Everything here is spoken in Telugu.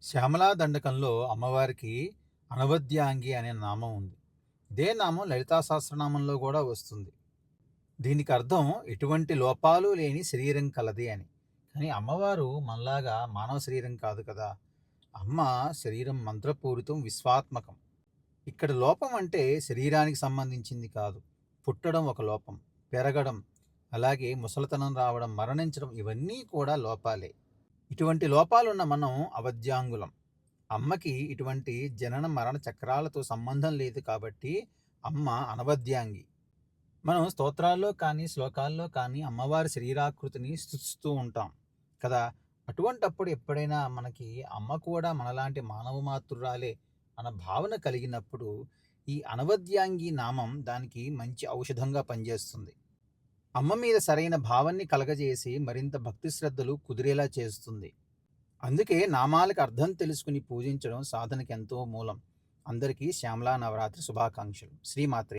శ్యామలా దండకంలో అమ్మవారికి అనవద్యాంగి అనే నామం ఉంది. ఇదే నామం లలితా సహస్రనామంలో కూడా వస్తుంది. దీనికి అర్థం ఎటువంటి లోపాలు లేని శరీరం కలది అని. కానీ అమ్మవారు మనలాగా మానవ శరీరం కాదు కదా! అమ్మ శరీరం మంత్రపూరితం, విశ్వాత్మకం. ఇక్కడ లోపం అంటే శరీరానికి సంబంధించింది కాదు. పుట్టడం ఒక లోపం, పెరగడం, అలాగే ముసలితనం రావడం, మరణించడం ఇవన్నీ కూడా లోపాలే. ఇటువంటి లోపాలున్న మనం అవధ్యాంగులం. అమ్మకి ఇటువంటి జనన మరణ చక్రాలతో సంబంధం లేదు కాబట్టి అమ్మ అనవద్యాంగి. మనం స్తోత్రాల్లో కానీ, శ్లోకాల్లో కానీ అమ్మవారి శరీరాకృతిని స్తుతిస్తూ ఉంటాం కదా! అటువంటప్పుడు ఎప్పుడైనా మనకి అమ్మ కూడా మనలాంటి మానవ మాతృరాలే అన్న భావన కలిగినప్పుడు ఈ అనవద్యాంగి నామం దానికి మంచి ఔషధంగా పనిచేస్తుంది. అమ్మ మీద సరైన భావాన్ని కలగజేసి మరింత భక్తి శ్రద్ధలు కుదిరేలా చేస్తుంది. అందుకే నామాలకు అర్థం తెలుసుకుని పూజించడం సాధనకి ఎంతో మూలం. అందరికీ శ్యామలా నవరాత్రి శుభాకాంక్షలు. శ్రీమాత్రే